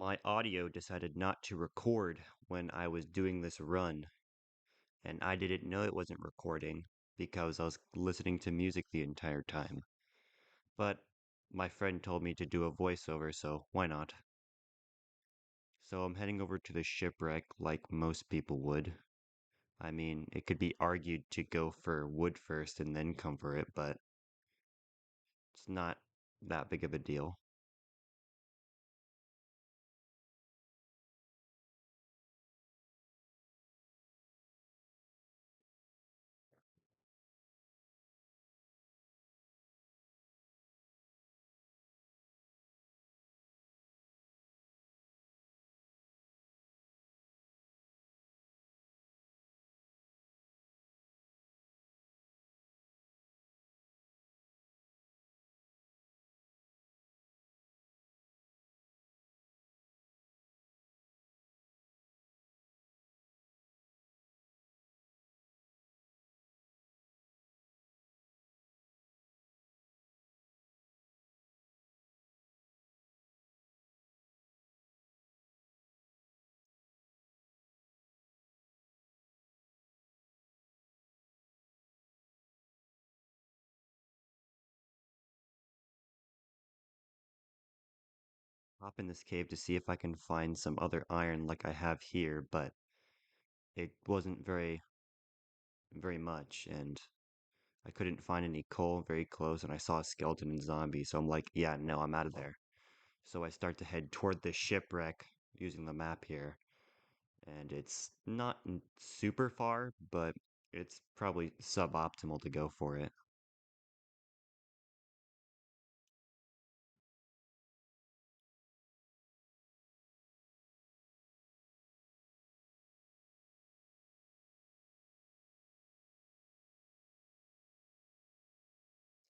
My audio decided not to record when I was doing this run, and I didn't know it wasn't recording because I was listening to music the entire time. But my friend told me to do a voiceover, so why not? So I'm heading over to the shipwreck like most people would. I mean, it could be argued to go for wood first and then come for it, but it's not that big of a deal. Hop in this cave to see if I can find some other iron like I have here, but it wasn't very much, and I couldn't find any coal very close, and I saw a skeleton and zombie, so I'm like, yeah, no, I'm out of there. So I start to head toward the shipwreck using the map here, and it's not super far, but it's probably suboptimal to go for it.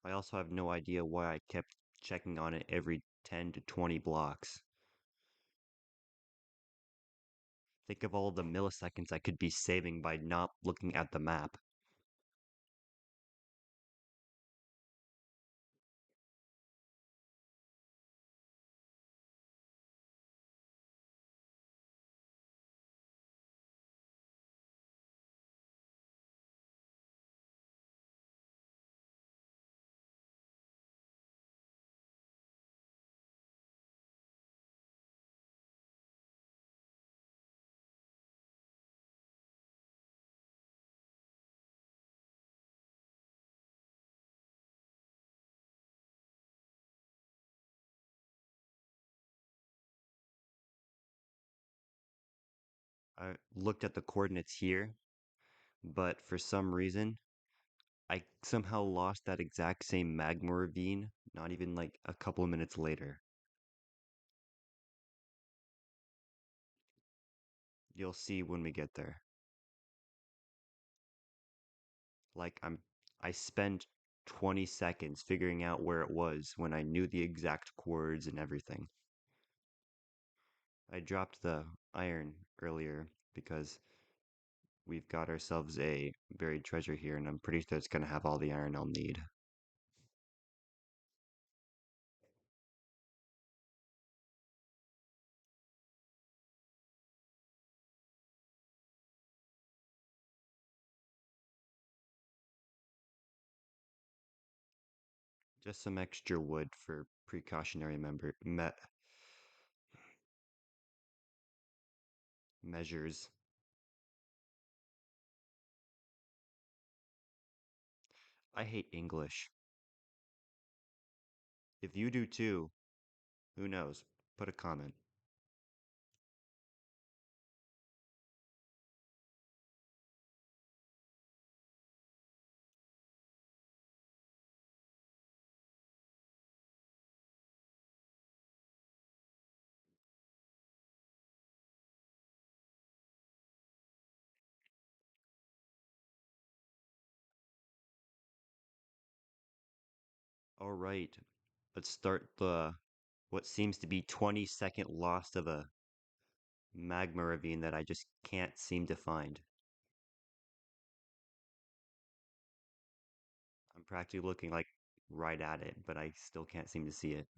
I also have no idea why I kept checking on it every 10 to 20 blocks. Think of all the milliseconds I could be saving by not looking at the map. I looked at the coordinates here, but for some reason, I somehow lost that exact same magma ravine, not even like a couple of minutes later. You'll see when we get there. Like I spent 20 seconds figuring out where it was when I knew the exact chords and everything. I dropped the iron earlier because we've got ourselves a buried treasure here, and I'm pretty sure it's gonna have all the iron I'll need. Just some extra wood for precautionary measures. I hate English. If you do too, who knows? Put a comment. All right, let's start the what seems to be 20-second loss of a magma ravine that I just can't seem to find. I'm practically looking like right at it, but I still can't seem to see it.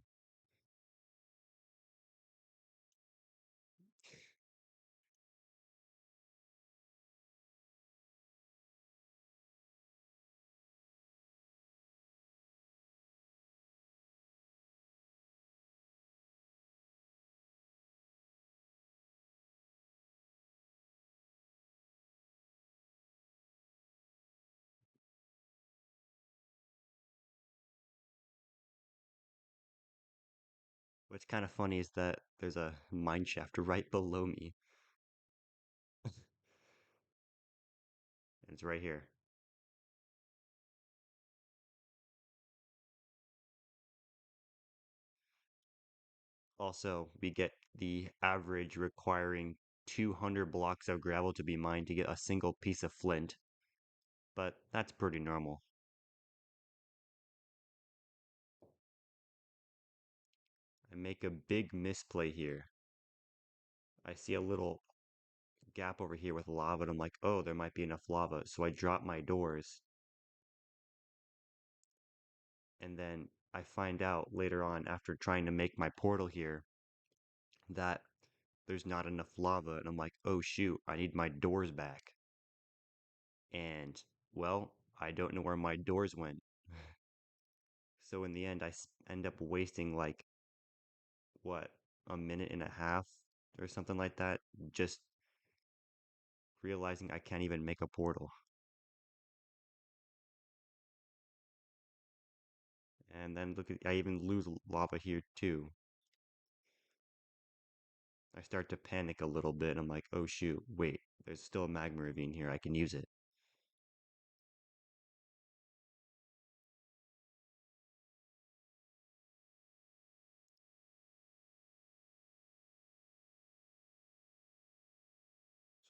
What's kind of funny is that there's a mine shaft right below me. It's right here. Also, we get the average requiring 200 blocks of gravel to be mined to get a single piece of flint, but that's pretty normal. I make a big misplay here. I see a little gap over here with lava, and I'm like, oh, there might be enough lava. So I drop my doors, and then I find out later on, after trying to make my portal here, that there's not enough lava, and I'm like, oh shoot, I need my doors back. And, well, I don't know where my doors went. So in the end, end up wasting like, what, a minute and a half or something like that, just realizing I can't even make a portal. And then look at, I even lose lava here too. I start to panic a little bit. I'm like, oh shoot, wait, there's still a magma ravine here. I can use it.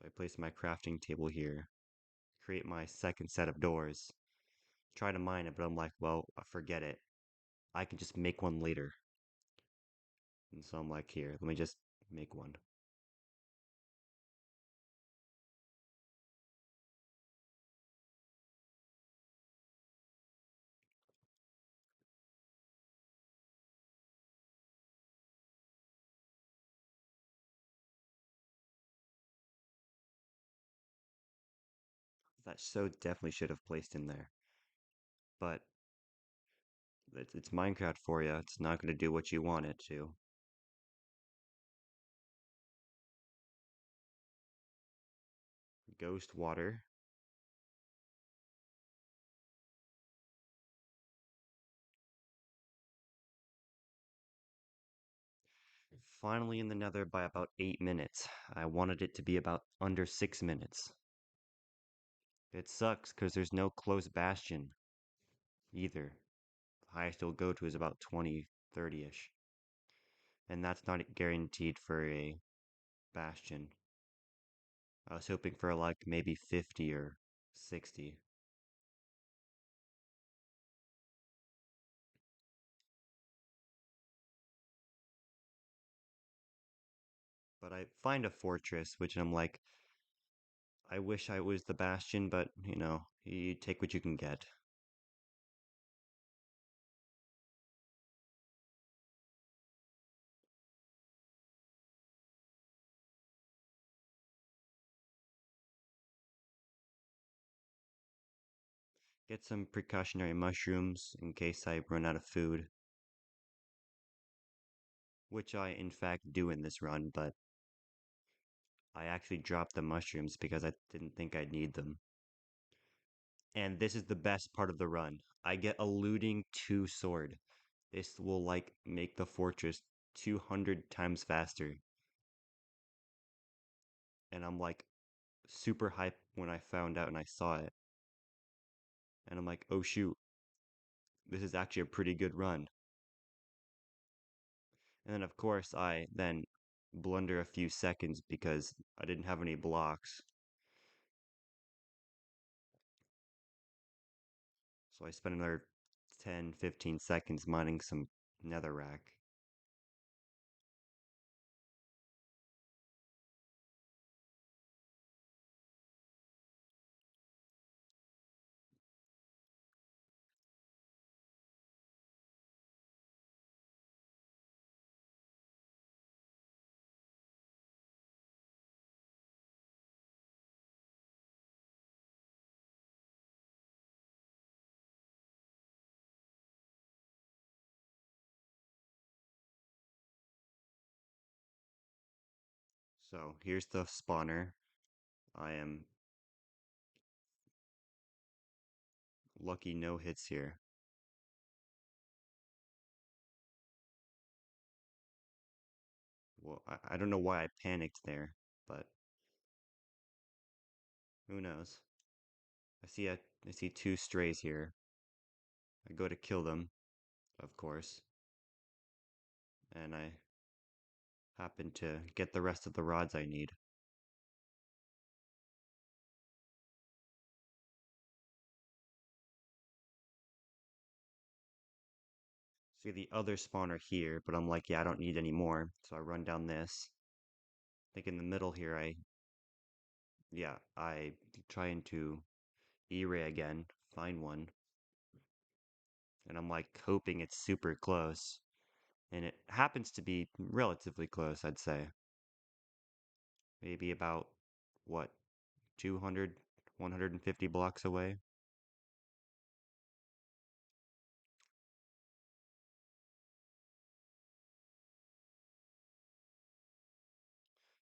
So I place my crafting table here, create my second set of doors, try to mine it, but I'm like, well, forget it. I can just make one later. And so I'm like, here, let me just make one. That so definitely should have placed in there. But it's Minecraft for you. It's not going to do what you want it to. Ghost water. Finally in the nether by about 8 minutes. I wanted it to be about under 6 minutes. It sucks because there's no close bastion either. The highest you'll go to is about 20, 30-ish. And that's not guaranteed for a bastion. I was hoping for like maybe 50 or 60. But I find a fortress, which I'm like, I wish I was the bastion, but you take what you can get. Get some precautionary mushrooms in case I run out of food, which I in fact do in this run, but I actually dropped the mushrooms because I didn't think I'd need them. And this is the best part of the run. I get a looting 2 sword. This will like make the fortress 200 times faster. And I'm like super hyped when I found out and I saw it. And I'm like, oh shoot, this is actually a pretty good run. And then of course I then blunder a few seconds because I didn't have any blocks. So I spent another 10, 15 seconds mining some netherrack. So here's the spawner. I am lucky no hits here. Well, I don't know why I panicked there, but who knows? I see two strays here. I go to kill them, of course, and I happen to get the rest of the rods I need. See the other spawner here, but I'm like, yeah, I don't need any more. So I run down this. I think in the middle here, I trying to E-ray again, find one, and I'm like hoping it's super close. And it happens to be relatively close, I'd say. Maybe about, what, 200, 150 blocks away.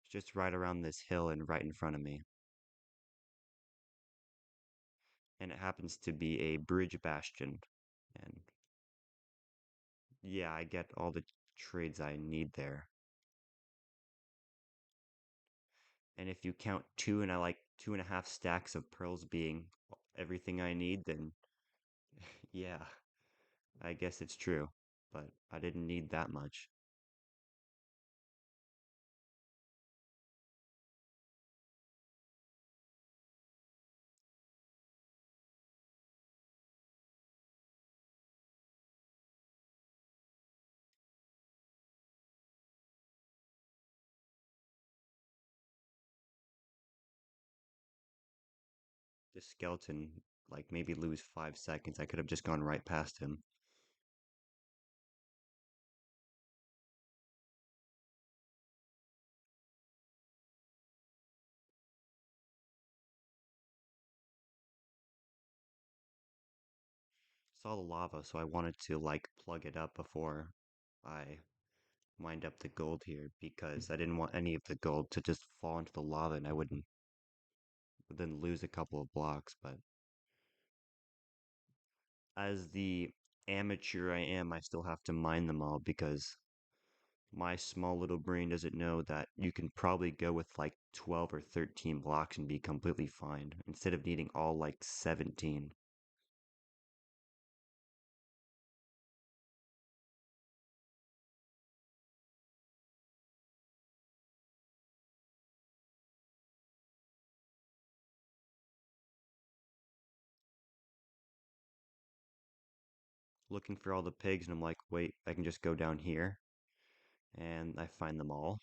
It's just right around this hill and right in front of me. And it happens to be a bridge bastion. And yeah, I get all the trades I need there. And if you count two and I like 2.5 stacks of pearls being everything I need, then yeah, I guess it's true. But I didn't need that much. This skeleton, like maybe lose 5 seconds. I could have just gone right past him. Saw the lava, so I wanted to like plug it up before I mined up the gold here because I didn't want any of the gold to just fall into the lava and I would then lose a couple of blocks. But as the amateur I am, I still have to mine them all because my small little brain doesn't know that you can probably go with like 12 or 13 blocks and be completely fine instead of needing all like 17. Looking for all the pigs and I'm like, wait, I can just go down here and I find them all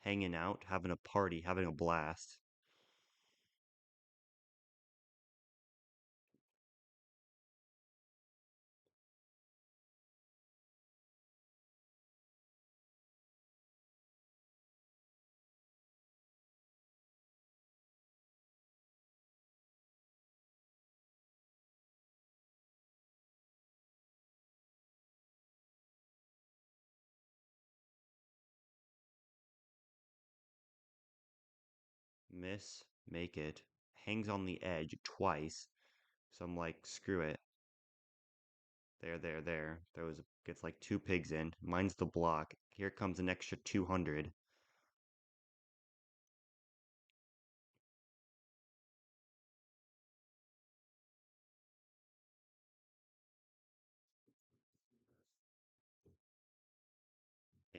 hanging out, having a party, having a blast. Miss, make it, hangs on the edge twice. So I'm like, screw it. There. Gets like two pigs in. Mine's the block. Here comes an extra 200.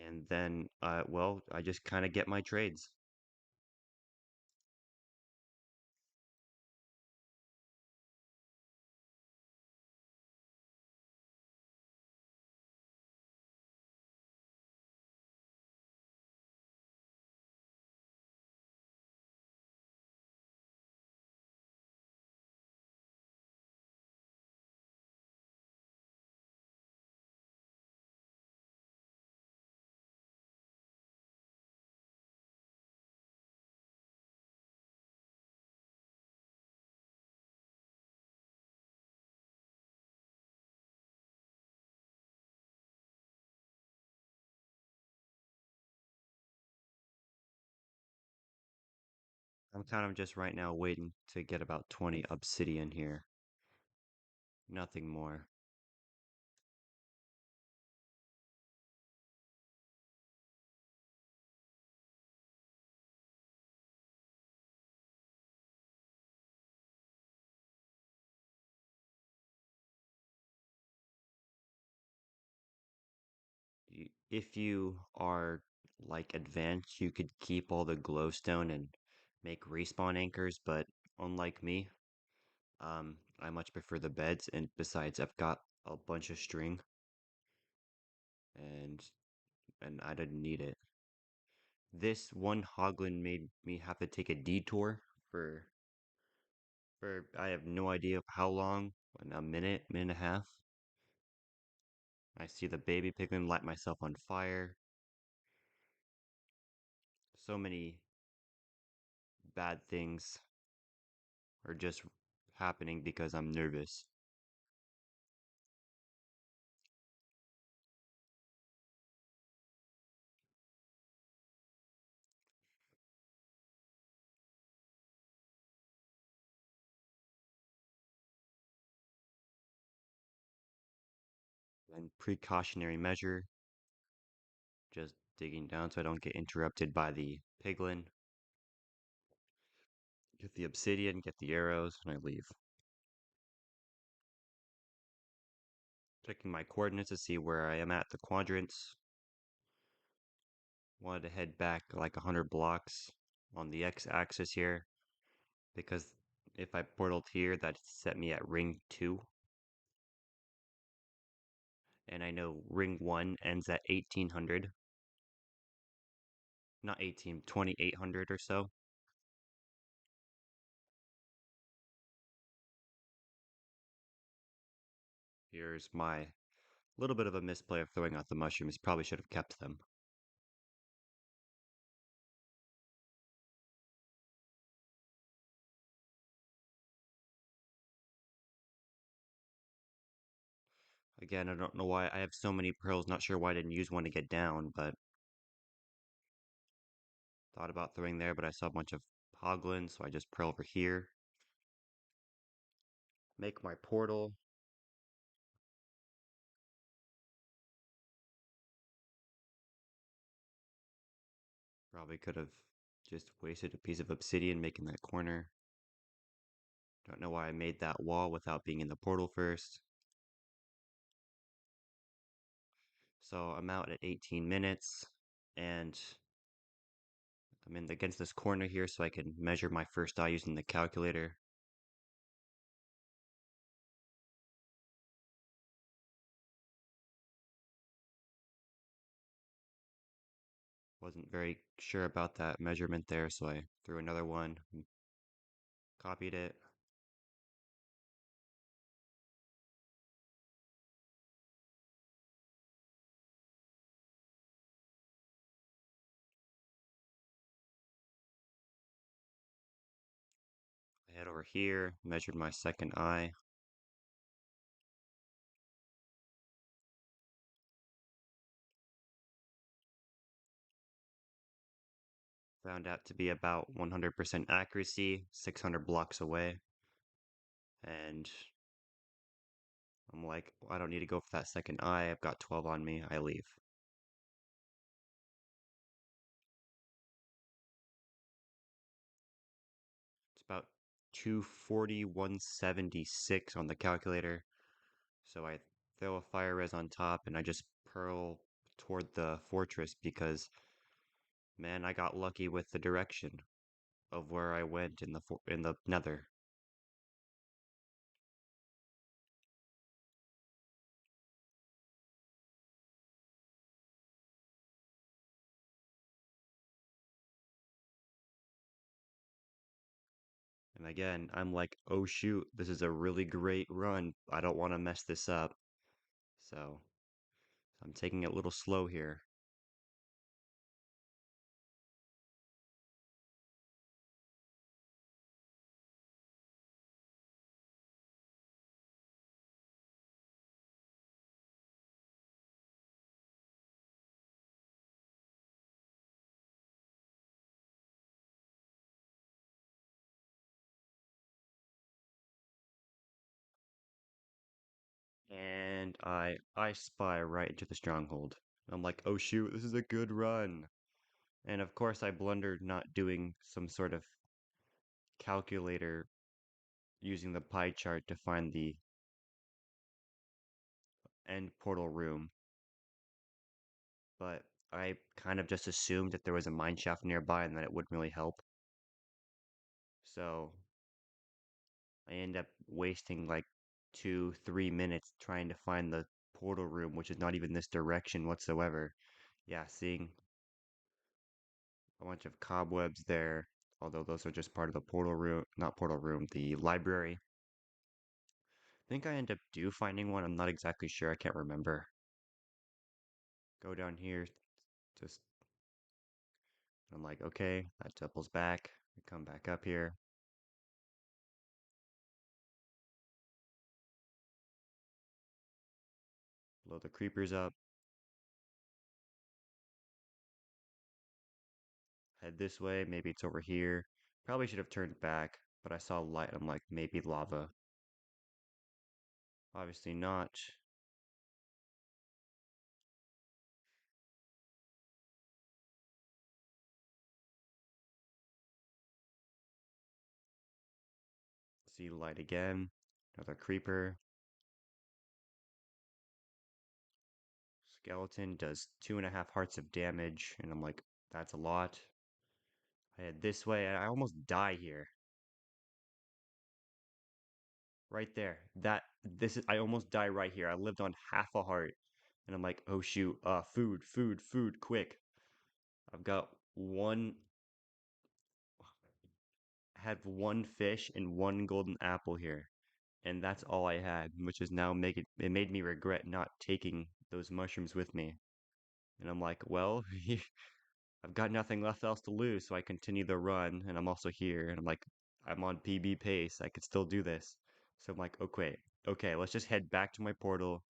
And then, well, I just kind of get my trades. I'm kind of just right now waiting to get about 20 obsidian here. Nothing more. If you are like advanced, you could keep all the glowstone and make respawn anchors, but unlike me, I much prefer the beds, and besides, I've got a bunch of string, and I didn't need it. This one hoglin made me have to take a detour for I have no idea how long, in a minute, minute and a half. I see the baby piglin light myself on fire. So many bad things are just happening because I'm nervous. And precautionary measure, just digging down so I don't get interrupted by the piglin. Get the obsidian, get the arrows, and I leave. Checking my coordinates to see where I am at the quadrants. Wanted to head back like 100 blocks on the x-axis here because if I portaled here, that set me at ring 2. And I know ring 1 ends at 1800. Not 18, 2800 or so. Here's my little bit of a misplay of throwing out the mushrooms. Probably should have kept them. Again, I don't know why I have so many pearls. Not sure why I didn't use one to get down, but thought about throwing there, but I saw a bunch of hoglins, so I just pearl over here. Make my portal. Probably could have just wasted a piece of obsidian making that corner. Don't know why I made that wall without being in the portal first. So I'm out at 18 minutes, and I'm in against this corner here so I can measure my first die using the calculator. Wasn't very sure about that measurement there, so I threw another one, copied it. I head over here, measured my second eye. Found out to be about 100% accuracy, 600 blocks away. And I'm like, I don't need to go for that second eye. I've got 12 on me. I leave. It's about 240, 176 on the calculator. So I throw a fire res on top and I just pearl toward the fortress because, man, I got lucky with the direction of where I went in the nether. And again, I'm like, oh shoot, this is a really great run. I don't want to mess this up. So I'm taking it a little slow here. And I spy right into the stronghold. I'm like, oh shoot, this is a good run. And of course I blundered not doing some sort of calculator using the pie chart to find the end portal room. but I kind of just assumed that there was a mine shaft nearby and that it wouldn't really help. So I end up wasting like 2, 3 minutes trying to find the portal room, which is not even this direction whatsoever. Yeah, seeing a bunch of cobwebs there, although those are just part of the portal room, not portal room, the library. I think I end up finding one. I'm not exactly sure. I can't remember. Go down here, just I'm like, okay, that doubles back. We come back up here. Blow the creepers up. Head this way. Maybe it's over here. Probably should have turned back, but I saw light. I'm like, maybe lava. Obviously not. See light again. Another creeper. Skeleton does 2.5 hearts of damage, and I'm like, that's a lot. I head this way, and I almost die here. Right there. I almost die right here. I lived on half a heart. And I'm like, oh shoot, food, food, food, quick. I've got one, I had one fish and one golden apple here. And that's all I had, which is now it made me regret not taking those mushrooms with me. And I'm like, well, I've got nothing left else to lose, so I continue the run, and I'm also here, and I'm like, I'm on PB pace. I could still do this. So I'm like, okay, let's just head back to my portal.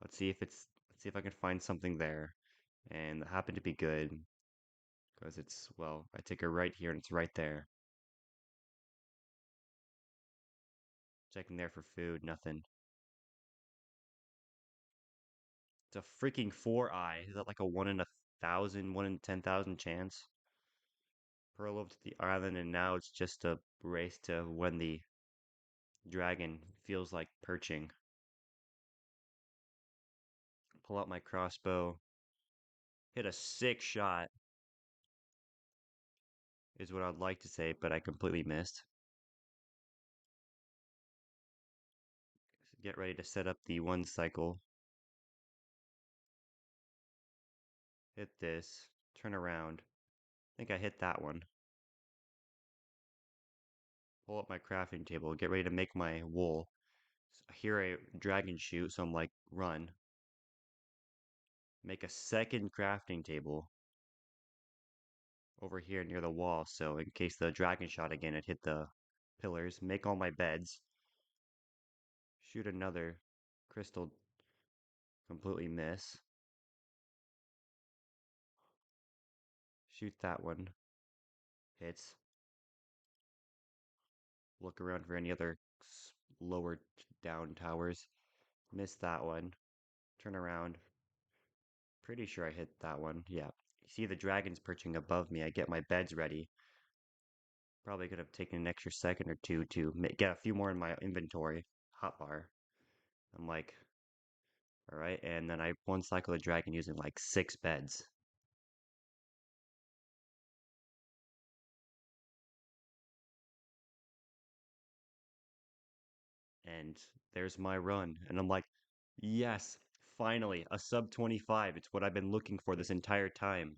Let's see if I can find something there. And it happened to be good because I take a right here and it's right there. Checking there for food, nothing. It's a freaking 4-eye. Is that like a 1 in 1,000, 1 in 10,000 chance? Pearl over to the island, and now it's just a race to when the dragon feels like perching. Pull out my crossbow. Hit a sick shot, is what I'd like to say, but I completely missed. Get ready to set up the one cycle. Hit this. Turn around. I think I hit that one. Pull up my crafting table. Get ready to make my wool. I hear a dragon shoot, so I'm like, run. Make a second crafting table over here near the wall, so in case the dragon shot again, it hit the pillars. Make all my beds. Shoot another crystal. Completely miss. Shoot that one. Hits. Look around for any other lower down towers. Miss that one. Turn around. Pretty sure I hit that one. Yeah. You see the dragons perching above me. I get my beds ready. Probably could have taken an extra second or two to get a few more in my inventory. Hotbar. I'm like, all right. And then I one cycle the dragon using like 6 beds. And there's my run. And I'm like, yes, finally, a sub 25. It's what I've been looking for this entire time.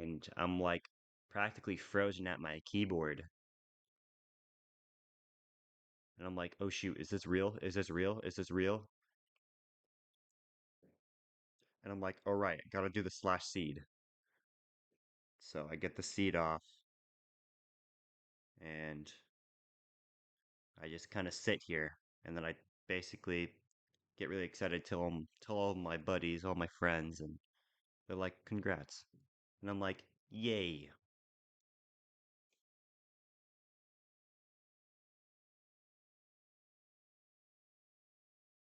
And I'm like practically frozen at my keyboard. And I'm like, oh shoot, is this real? Is this real? Is this real? And I'm like, all right, gotta do the slash seed. So I get the seed off and I just kind of sit here. And then I basically get really excited, tell all my buddies, all my friends, and they're like, congrats. And I'm like, yay.